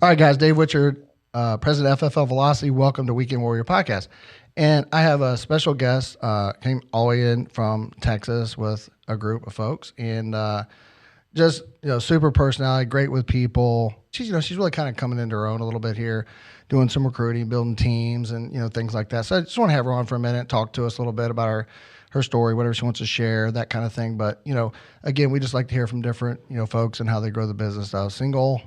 All right, guys. Dave Witcher, President FFL Velocity. Welcome to Weekend Warrior Podcast. And I have a special guest, came all the way in from Texas with a group of folks, and just super personality, great with people. She's really kind of coming into her own a little bit here, doing some recruiting, building teams, and things like that. So I just want to have her on for a minute, talk to us a little bit about her story, whatever she wants to share, that kind of thing. But again, we just like to hear from different folks and how they grow the business. Single.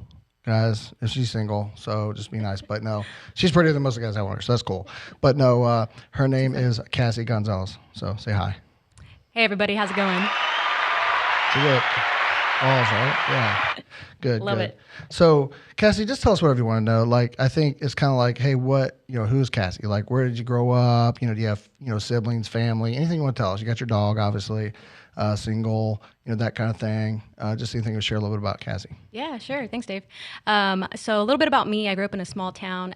Guys, if she's single, so just be nice. But no, she's prettier than most of the guys I want her, so that's cool. But no, her name is Cassie Gonzales. So say hi. Hey, everybody. How's it going? She good. Right? Yeah. Good. Love good. it. So, Cassie, just tell us whatever you want to know. Like, I think it's kind of like, hey, who's Cassie? Like, where did you grow up? Do you have, siblings, family, anything you want to tell us? You got your dog, obviously, single, that kind of thing. Just anything to share a little bit about Cassie. Yeah, sure. Thanks, Dave. So a little bit about me. I grew up in a small town,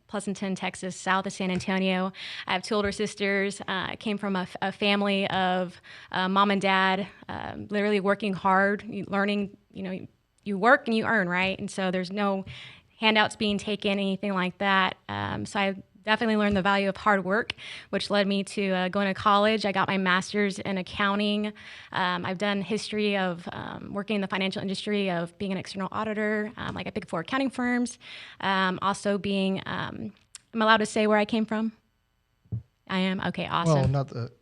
Pleasanton, Texas, south of San Antonio. I have two older sisters. I came from a family of mom and dad, literally working hard, learning, you work and you earn, right? And so there's no handouts being taken, anything like that. So I definitely learned the value of hard work, which led me to going to college. I got my master's in accounting. I've done history of working in the financial industry, of being an external auditor, like at Big Four accounting firms. Also being, I'm allowed to say where I came from? I am? Okay, awesome. Well, not the...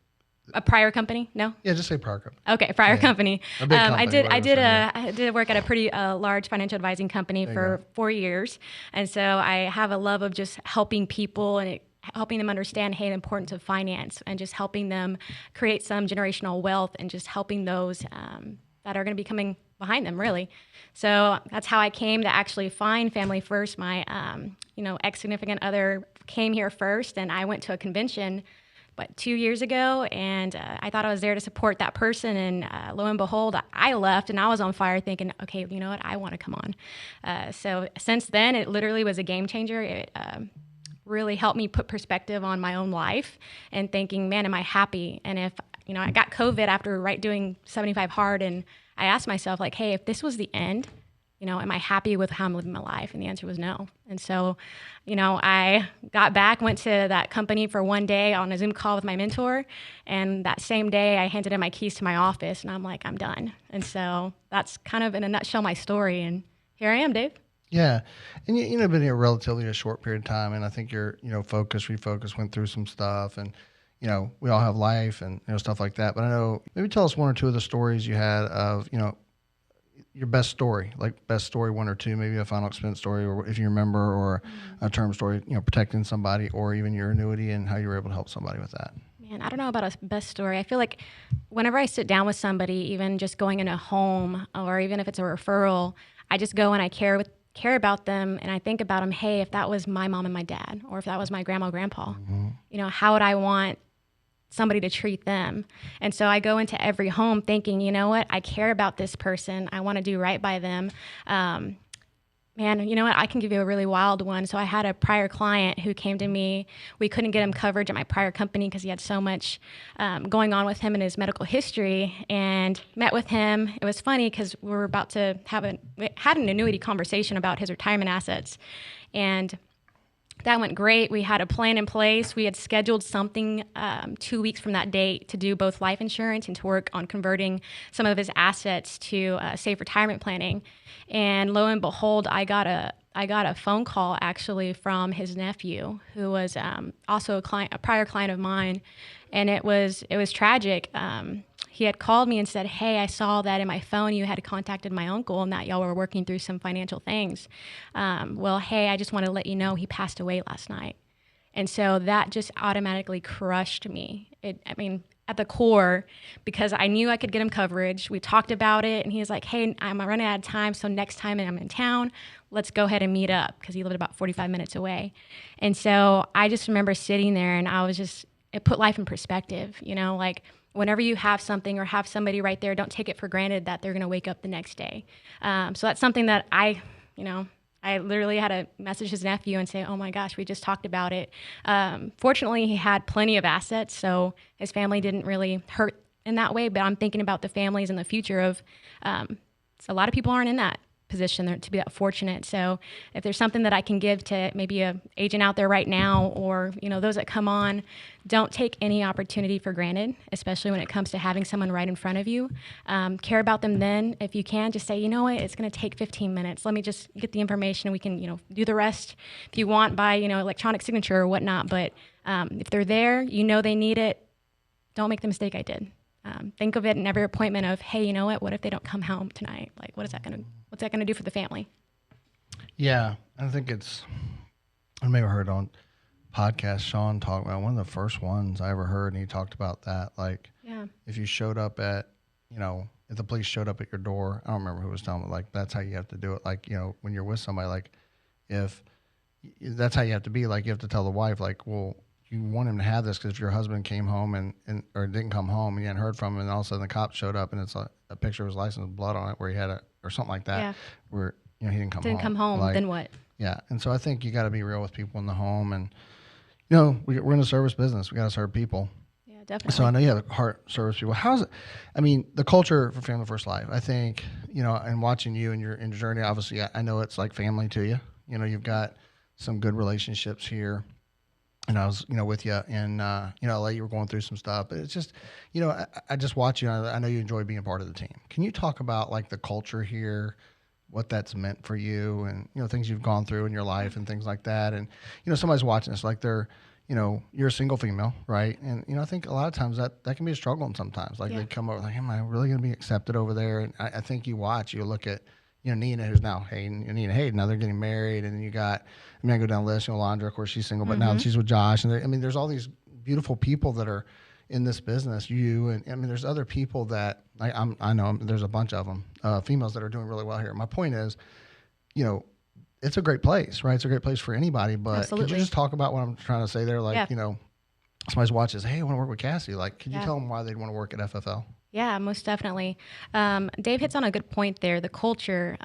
A prior company? No? Yeah, just say prior company. Okay, prior company. A big company. I did work at a pretty large financial advising company for 4 years. And so I have a love of just helping people and helping them understand, hey, the importance of finance, and just helping them create some generational wealth, and just helping those that are going to be coming behind them, really. So that's how I came to actually find Family First. My ex-significant other came here first, and I went to a convention 2 years ago, and I thought I was there to support that person, and lo and behold, I left, and I was on fire thinking, okay, you know what, I want to come on. So since then, it literally was a game changer. It really helped me put perspective on my own life and thinking, man, am I happy? And if, I got COVID after doing 75 hard, and I asked myself, like, hey, if this was the end, am I happy with how I'm living my life? And the answer was no. And so, I got back, went to that company for one day on a Zoom call with my mentor. And that same day, I handed in my keys to my office, and I'm like, I'm done. And so that's kind of in a nutshell my story. And here I am, Dave. Yeah. And you've been here relatively a short period of time. And I think your, refocus, went through some stuff. And, we all have life and, stuff like that. But I know, maybe tell us one or two of the stories you had of, your best story, like best story one or two, maybe a final expense story, or if you remember, or a term story, protecting somebody, or even your annuity and how you were able to help somebody with that. Man, I don't know about a best story. I feel like whenever I sit down with somebody, even just going in a home, or even if it's a referral, I just go and I care about them, and I think about them, hey, if that was my mom and my dad, or if that was my grandma, grandpa, how would I want somebody to treat them? And so I go into every home thinking, you know what, I care about this person. I want to do right by them. Man, you know what, I can give you a really wild one. So I had a prior client who came to me. We couldn't get him coverage at my prior company because he had so much going on with him in his medical history, and met with him. It was funny because we were about to we had an annuity conversation about his retirement assets, and that went great. We had a plan in place. We had scheduled something 2 weeks from that date to do both life insurance and to work on converting some of his assets to safe retirement planning. And lo and behold, I got a phone call actually from his nephew, who was also a prior client of mine, and it was tragic. He had called me and said, hey, I saw that in my phone you had contacted my uncle and that y'all were working through some financial things. Well, hey, I just want to let you know he passed away last night. And so that just automatically crushed me. At the core, because I knew I could get him coverage. We talked about it, and he was like, hey, I'm running out of time, so next time I'm in town, let's go ahead and meet up, because he lived about 45 minutes away. And so I just remember sitting there, and it put life in perspective, like, whenever you have something or have somebody right there, don't take it for granted that they're going to wake up the next day. So that's something that I literally had to message his nephew and say, oh my gosh, we just talked about it. Fortunately, he had plenty of assets, so his family didn't really hurt in that way. But I'm thinking about the families in the future of, so a lot of people aren't in that position there, to be that fortunate. So if there's something that I can give to maybe a agent out there right now, or those that come on, don't take any opportunity for granted, especially when it comes to having someone right in front of you. Care about them then. If you can, just say, you know what, it's going to take 15 minutes. Let me just get the information. We can do the rest if you want by electronic signature or whatnot. But if they're there, they need it. Don't make the mistake I did. Think of it in every appointment of, hey, you know what if they don't come home tonight? Like, what's that going to do for the family? Yeah, I think I may have heard on podcast Sean talk about one of the first ones I ever heard, and he talked about that. Like, if you showed up at, if the police showed up at your door, I don't remember who was telling me, like, that's how you have to do it. Like, when you're with somebody, like, if that's how you have to be, like, you have to tell the wife, like, well, you want him to have this because if your husband came home and or didn't come home and you hadn't heard from him, and all of a sudden the cops showed up and it's a picture of his license with blood on it where he had or something like that, where he didn't come home. Like, then what? Yeah, and so I think you got to be real with people in the home, and we're in a service business. We got to serve people. Yeah, definitely. So I know you have heart service people. How's it? I mean, the culture for Family First Life. I think and watching you and your journey. Obviously, I know it's like family to you. You've got some good relationships here. And I was, with you in, LA, you were going through some stuff, but it's just, I just watch you. I know you enjoy being part of the team. Can you talk about like the culture here, what that's meant for you and, things you've gone through in your life and things like that? And, somebody's watching this, like you're a single female, right? And, I think a lot of times that can be a struggle sometimes. Like they come over like, am I really going to be accepted over there? And I think you look at, Nina, who's now Hayden, Nina Hayden, now they're getting married, and then you got, I go down the list, Alondra, of course, she's single, but now she's with Josh, and there's all these beautiful people that are in this business, and there's other people that, I know there's a bunch of them, females that are doing really well here. My point is, it's a great place, right? It's a great place for anybody, but Absolutely. Could you just talk about what I'm trying to say there? Like, somebody's watching, hey, I want to work with Cassie. Like, could you tell them why they'd want to work at FFL? Yeah, most definitely. Dave hits on a good point there, the culture.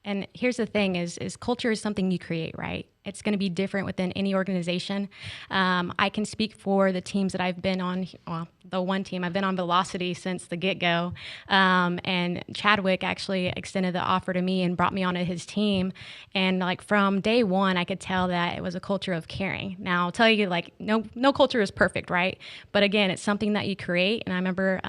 And here's the thing is culture is something you create, right? It's going to be different within any organization. I can speak for the teams that I've been on. Well, the one team, I've been on Velocity since the get-go. And Chadwick actually extended the offer to me and brought me onto his team. And like from day one, I could tell that it was a culture of caring. Now, I'll tell you, like, no culture is perfect, right? But again, it's something that you create. And I remember,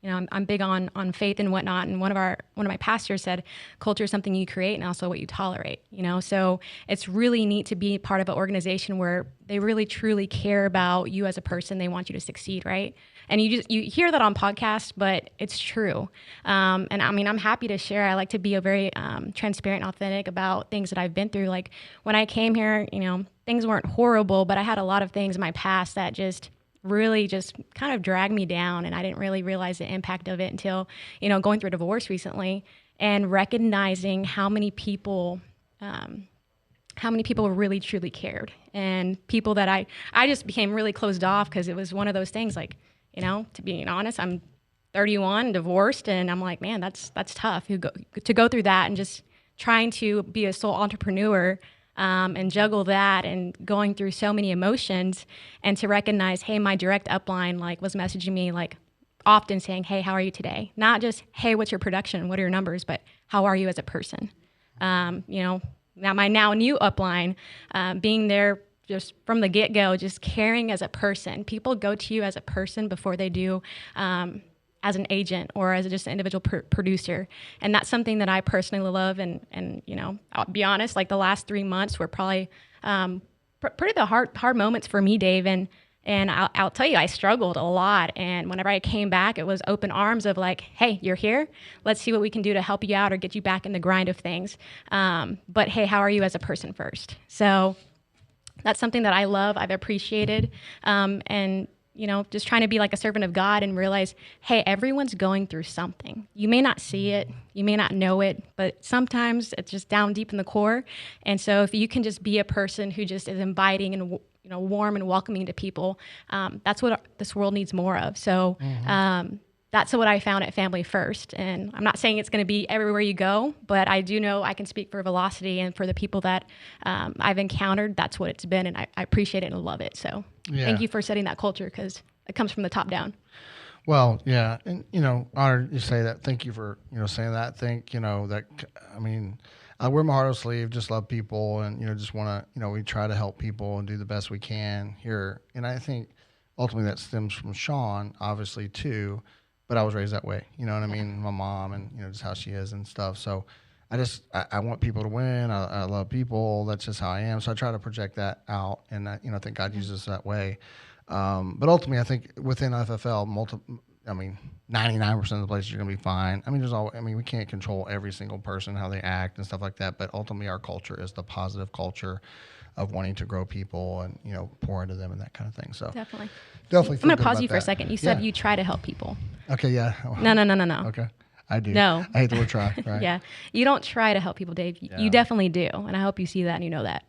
I'm big on faith and whatnot. And one of my pastors said, culture is something you create and also what you tolerate, So it's really neat to be part of an organization where they really truly care about you as a person. They want you to succeed, right? And you hear that on podcasts, but it's true. And I'm happy to share. I like to be a very transparent and authentic about things that I've been through. Like when I came here, things weren't horrible, but I had a lot of things in my past that just really just kind of dragged me down, and I didn't really realize the impact of it until, going through a divorce recently and recognizing how many people really truly cared, and people that I just became really closed off because it was one of those things like, to be honest, I'm 31, divorced, and I'm like, man, that's tough to go through that and just trying to be a sole entrepreneur. And juggle that and going through so many emotions, and to recognize, hey, my direct upline was messaging me often saying, hey, how are you today? Not just, hey, what's your production? What are your numbers? But how are you as a person? Now my now new upline, being there just from the get-go, just caring as a person. People go to you as a person before they do as an agent or as just an individual producer. And that's something that I personally love. And I'll be honest, the last 3 months were probably pretty the hard moments for me, Dave. And I'll tell you, I struggled a lot. And whenever I came back, it was open arms of hey, you're here. Let's see what we can do to help you out or get you back in the grind of things. But hey, how are you as a person first? So that's something that I love, I've appreciated. And just trying to be like a servant of God and realize, hey, everyone's going through something. You may not see it, you may not know it, but sometimes it's just down deep in the core. And so if you can just be a person who just is inviting and warm and welcoming to people, that's what this world needs more of. So that's what I found at Family First. And I'm not saying it's going to be everywhere you go, but I do know I can speak for Velocity and for the people that I've encountered. That's what it's been, and I appreciate it and love it. So thank you for setting that culture, because it comes from the top down. Well, yeah, and honored you say that. Thank you for saying that. Think that. I mean, I wear my heart on sleeve. Just love people, and just want to. We try to help people and do the best we can here. And I think ultimately that stems from Sean, obviously too. But I was raised that way. You know what I Yeah. mean? My mom, and just how she is and stuff. So I want people to win. I love people. That's just how I am. So I try to project that out, and I think God uses us that way. But ultimately, I think within FFL, 99% of the places you're going to be fine. I mean, we can't control every single person, how they act and stuff like that. But ultimately, our culture is the positive culture of wanting to grow people and, pour into them and that kind of thing. So Definitely. definitely I'm feel going to good pause about you for a that. second. You said Yeah. you try to help people. Okay. Yeah. No, no, no, no, no. Okay. I do. No. I hate the word try. Right. Yeah. You don't try to help people, Dave. Yeah. You definitely do. And I hope you see that and you know that.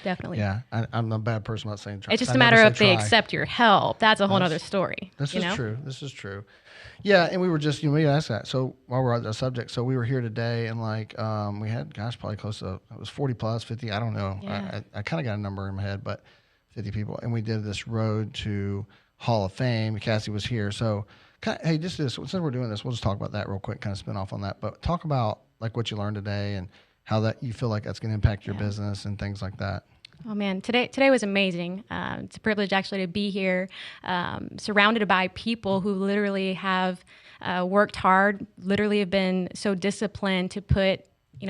Definitely. Yeah. I'm a bad person about saying try. It's just I a never matter say of they try. accept your help. That's a whole other story. This you is know? true. This is true. Yeah, and we were just, we asked that. So while we're on the subject, so we were here today, and we had, gosh, probably close to, it was 40 plus, 50, I don't know. Yeah. I kind of got a number in my head, but 50 people. And we did this road to Hall of Fame. Cassie was here. So, hey, since we're doing this, we'll just talk about that real quick, kind of spin off on that. But talk about like what you learned today and how that you feel like that's going to impact your business and things like that. Oh man, today was amazing. It's a privilege actually to be here, surrounded by people who literally have worked hard, literally have been so disciplined to put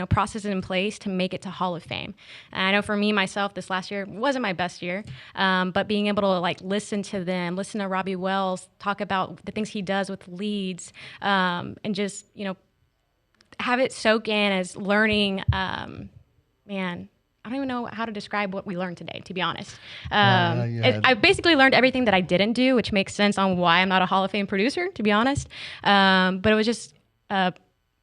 processes in place to make it to Hall of Fame. And I know for me myself, this last year wasn't my best year, but being able to listen to them, listen to Robbie Wells talk about the things he does with leads, and just have it soak in as learning. Man, I don't even know how to describe what we learned today, to be honest. I basically learned everything that I didn't do, which makes sense on why I'm not a Hall of Fame producer, to be honest. But it was just a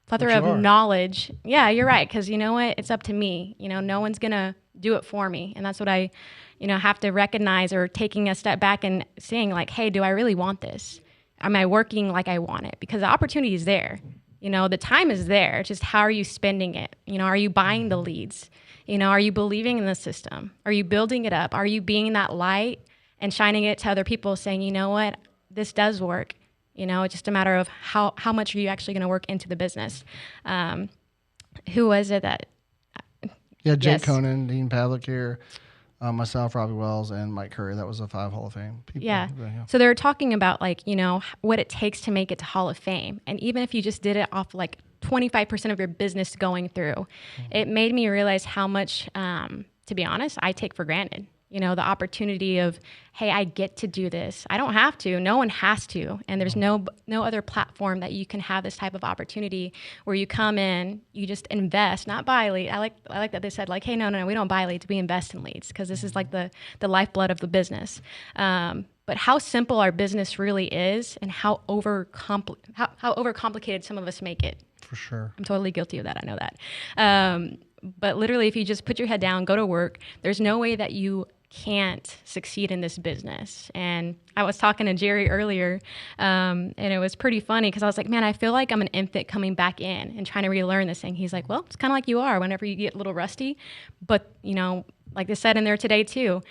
plethora of knowledge. Yeah, you're right, because you know what? It's up to me. No one's going to do it for me. And that's what I have to recognize, or taking a step back and saying hey, do I really want this? Am I working like I want it? Because the opportunity is there. The time is there. It's just how are you spending it? Are you buying the leads? Are you believing in the system? Are you building it up? Are you being that light and shining it to other people, saying, you know what, this does work? It's just a matter of how much are you actually going to work into the business? Who was it that? Yeah, Jake Conan, Dean Pavlik here, myself, Robbie Wells, and Mike Curry. That was the 5 Hall of Fame people. Yeah. So they were talking about what it takes to make it to Hall of Fame. And even if you just did it off 25% of your business going through, it made me realize how much, to be honest, I take for granted. The opportunity of, hey, I get to do this. I don't have to. No one has to. And there's no other platform that you can have this type of opportunity where you come in, you just invest, not buy leads. I like that they said hey, no, we don't buy leads. We invest in leads, because this is the lifeblood of the business. But how simple our business really is, and how overcomplicated some of us make it. For sure. I'm totally guilty of that. I know that. But literally, if you just put your head down, go to work, there's no way that you can't succeed in this business. And I was talking to Jerry earlier, and it was pretty funny, because I was like, man, I feel like I'm an infant coming back in and trying to relearn this thing. He's like, well, it's kind of like you are whenever you get a little rusty. But, like they said in there today too,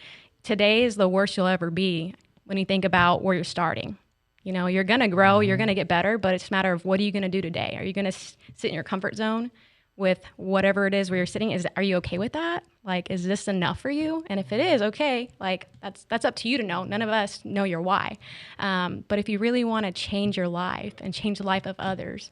today is the worst you'll ever be when you think about where you're starting. You're going to grow, you're going to get better, but it's a matter of what are you going to do today? Are you going to sit in your comfort zone with whatever it is where you're sitting? Are you okay with that? Is this enough for you? And if it is, okay, that's up to you to know. None of us know your why. But if you really want to change your life and change the life of others,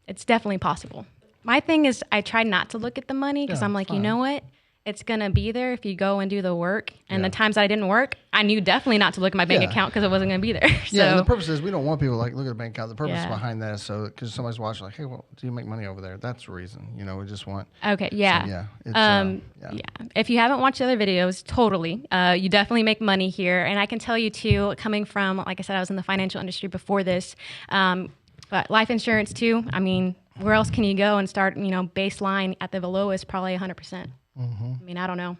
it's definitely possible. My thing is I try not to look at the money, because I'm you know what? It's going to be there if you go and do the work. And the times I didn't work, I knew definitely not to look at my bank account, because it wasn't going to be there. So, and the purpose is we don't want people look at the bank account. The purpose behind that is so, because somebody's watching hey, well, do you make money over there? That's the reason. We just want. Okay, yeah. So, If you haven't watched the other videos, totally. You definitely make money here. And I can tell you too, coming from, like I said, I was in the financial industry before this, but life insurance too. I mean, where else can you go and start, baseline at the lowest, probably 100%. I mean, I don't know.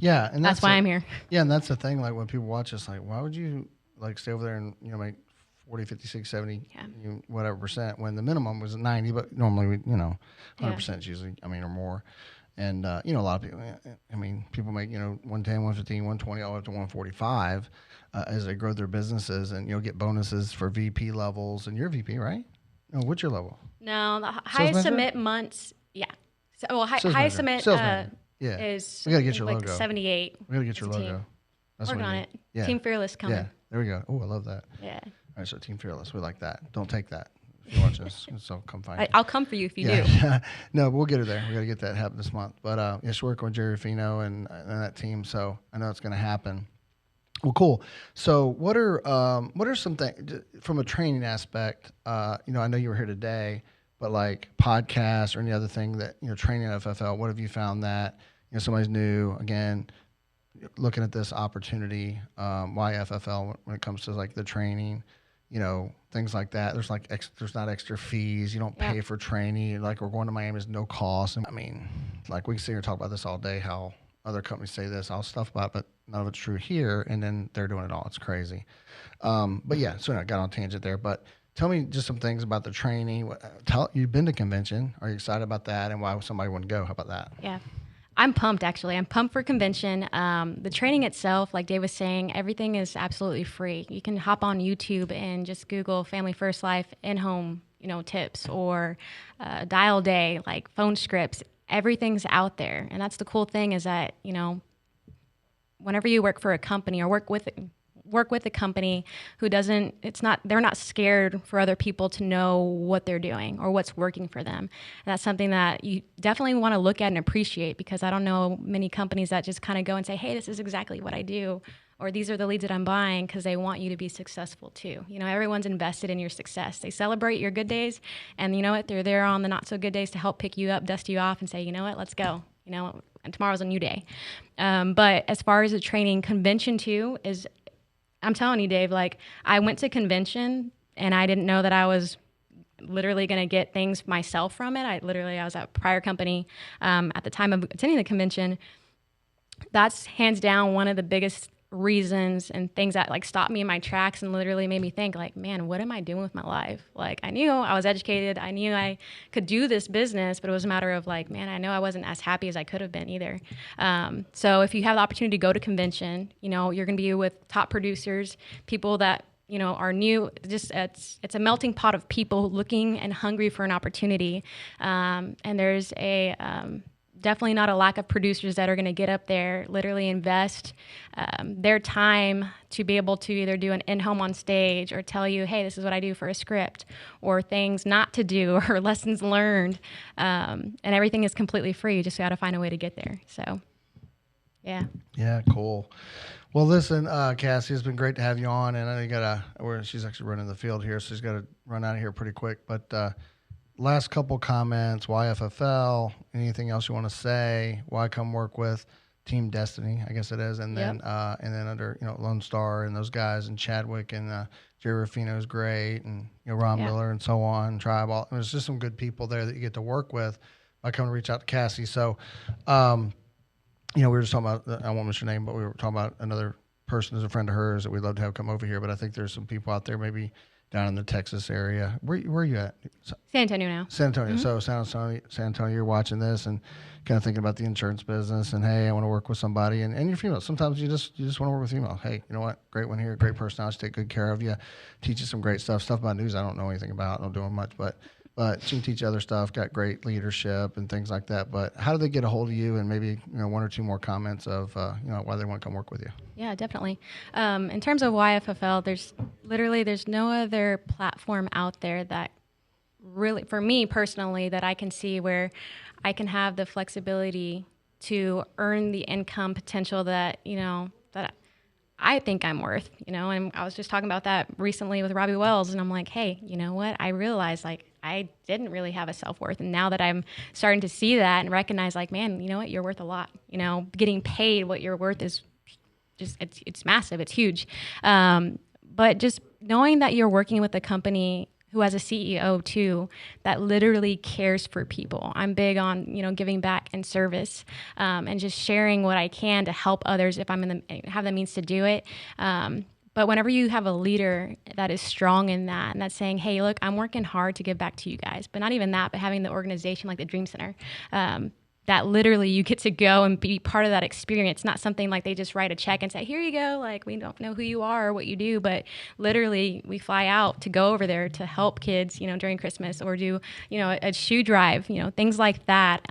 Yeah, and that's why I'm here. Yeah, and that's the thing. When people watch us, why would you stay over there and make 40, 50, 60, 70, Yeah. whatever percent, when the minimum was 90, but normally, 100% is usually, or more. And, a lot of people, people make, 110, 115, 120, all up to 145 as they grow their businesses and, get bonuses for VP levels. And you're VP, right? No, what's your level? No, the Sales highest manager? submit months, yeah. So, well, Sales highest manager. submit Sales manager. Yeah. is We got to get your like logo. 78. We got to get as your a team. logo. That's Working what we on need. it. Yeah. Team Fearless coming. Yeah. There we go. Oh, I love that. Yeah. All right, so Team Fearless, we like that. Don't take that if you're watching this, so come find me. I'll come for you if you do. No, but we'll get her there. We got to get that happen this month. But she's working with Jerry Fino and that team, so I know it's going to happen. Well, cool. So what are some things from a training aspect? I know you were here today, but like podcasts or any other thing that, training at FFL, what have you found that, somebody's new, again, looking at this opportunity, why FFL when it comes to like the training, things like that. There's like there's not extra fees. You don't pay for training. Like we're going to Miami is no cost. And like we can sit here and talk about this all day, how other companies say this, all stuff about it, but none of it's true here. And then they're doing it all. It's crazy. But yeah, so I got on a tangent there, but tell me just some things about the training. You've been to convention. Are you excited about that? And why somebody wouldn't go? How about that? Yeah. I'm pumped, actually. I'm pumped for convention. The training itself, like Dave was saying, everything is absolutely free. You can hop on YouTube and just Google Family First Life in-home, tips or dial day, like phone scripts. Everything's out there. And that's the cool thing is that, whenever you work for a company or work with a company who they're not scared for other people to know what they're doing or what's working for them. And that's something that you definitely want to look at and appreciate, because I don't know many companies that just kind of go and say, hey, this is exactly what I do, or these are the leads that I'm buying, because they want you to be successful too. Everyone's invested in your success. They celebrate your good days, and you know what? They're there on the not so good days to help pick you up, dust you off, and say, you know what? Let's go. And tomorrow's a new day. But as far as the training, convention too is, I'm telling you, Dave, like I went to convention and I didn't know that I was literally going to get things myself from it. I was at a prior company at the time of attending the convention. That's hands down one of the biggest reasons and things that like stopped me in my tracks and literally made me think like, man, what am I doing with my life? Like I knew I was educated. I knew I could do this business, but it was a matter of like, man, I know I wasn't as happy as I could have been either. So if you have the opportunity to go to convention, you're going to be with top producers, people that, are new. Just it's a melting pot of people looking and hungry for an opportunity. And there's definitely not a lack of producers that are going to get up there, literally invest their time to be able to either do an in-home on stage or tell you, hey, this is what I do for a script, or things not to do or lessons learned. And everything is completely free. You just got to find a way to get there. So, yeah. Yeah, cool. Well, listen, Cassie, it's been great to have you on. And I know she's actually running the field here, so she's got to run out of here pretty quick. But last couple comments, why FFL, anything else you want to say, why come work with Team Destiny, I guess it is, and then under Lone Star and those guys and Chadwick and Jerry Ruffino is great, and Ron Miller and so on, Tribe, there's just some good people there that you get to work with by coming to reach out to Cassie. So we were just talking about, I won't mention your name, but we were talking about another person who's a friend of hers that we'd love to have come over here, but I think there's some people out there maybe down in the Texas area. Where are you at? San Antonio now. San Antonio. Mm-hmm. So San Antonio, you're watching this and kind of thinking about the insurance business and, hey, I want to work with somebody. And you're female. Sometimes you just want to work with female. Hey, you know what? Great one here. Great personality. Take good care of you. Teach you some great stuff about news I don't know anything about. I don't do much, but she can teach you other stuff. Got great leadership and things like that. But how do they get a hold of you? And maybe one or two more comments of why they want to come work with you. Yeah, definitely. In terms of YFFL, there's no other platform out there that really, for me personally, that I can see where I can have the flexibility to earn the income potential that that I think I'm worth. And I was just talking about that recently with Robbie Wells, and I'm like, hey, you know what? I realized like I didn't really have a self-worth, and now that I'm starting to see that and recognize, like, man, you know what? You're worth a lot. Getting paid what you're worth is just it's massive. It's huge. But just knowing that you're working with a company who has a CEO too that literally cares for people. I'm big on giving back and service, and just sharing what I can to help others if have the means to do it. But whenever you have a leader that is strong in that and that's saying, hey, look, I'm working hard to give back to you guys, but not even that, but having the organization like the Dream Center, that literally you get to go and be part of that experience, not something like they just write a check and say, here you go. Like, we don't know who you are or what you do, but literally we fly out to go over there to help kids, during Christmas, or do, a shoe drive, things like that.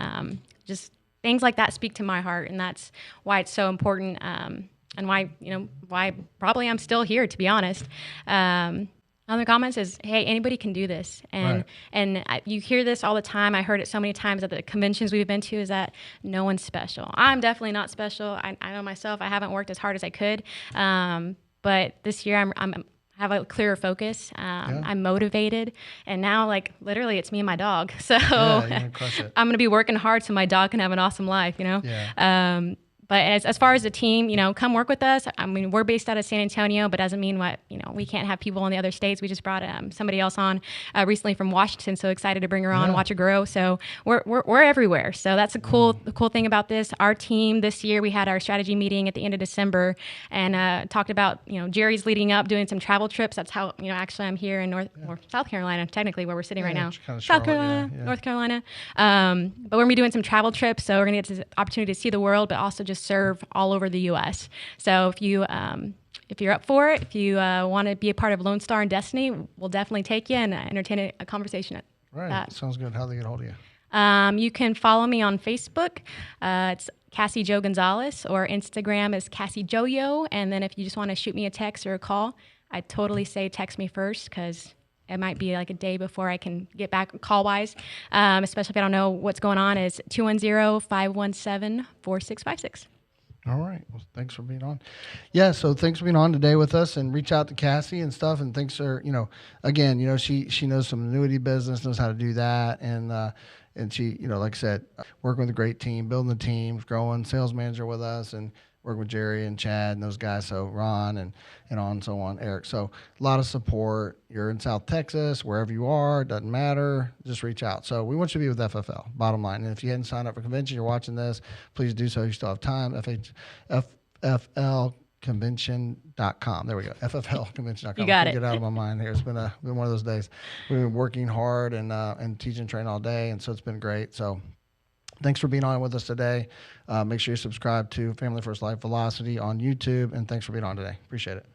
Just things like that speak to my heart. And that's why it's so important. And why probably I'm still here, to be honest. Other comments is, hey, anybody can do this. And you hear this all the time. I heard it so many times at the conventions we've been to, is that no one's special. I'm definitely not special. I know myself. I haven't worked as hard as I could. But this year I'm have a clearer focus. I'm motivated. And now, like, literally it's me and my dog. So you're gonna crush it. I'm going to be working hard so my dog can have an awesome life, But as far as the team, come work with us. I mean, we're based out of San Antonio, but doesn't mean we can't have people in the other states. We just brought somebody else on recently from Washington. So excited to bring her on, watch her grow. So we're everywhere. So that's the cool thing about this. Our team this year, we had our strategy meeting at the end of December and talked about, Jerry's leading up, doing some travel trips. That's how, actually I'm here in South Carolina, technically where we're sitting right now. South Carolina, North Carolina. But we're going to be doing some travel trips. So we're going to get the opportunity to see the world, but also just serve all over the U.S. So if you're up for it, if you want to be a part of Lone Star and Destiny, we'll definitely take you and entertain a conversation at that. Sounds good. How do they get a hold of you? You can follow me on Facebook. It's Cassie Jo Gonzales, or Instagram is Cassie Joyo. And then if you just want to shoot me a text or a call, I totally say text me first, because it might be like a day before I can get back call-wise, especially if I don't know what's going on, is 210-517-4656. All right. Well, thanks for being on. Yeah, so thanks for being on today with us, and reach out to Cassie and stuff. And thanks for, again, she knows some annuity business, knows how to do that. And she, like I said, working with a great team, building the teams, growing, sales manager with us, and working with Jerry and Chad and those guys. So Ron and on and so on, Eric. So a lot of support. You're in South Texas, wherever you are, doesn't matter. Just reach out. So we want you to be with FFL, bottom line. And if you hadn't signed up for convention, you're watching this, please do so. You still have time. FFLconvention.com. There we go. FFLconvention.com. You got it. Get out of my mind here. It's been one of those days. We've been working hard and teaching and training all day, and so it's been great. So thanks for being on with us today. Make sure you subscribe to Family First Life Velocity on YouTube, and thanks for being on today. Appreciate it.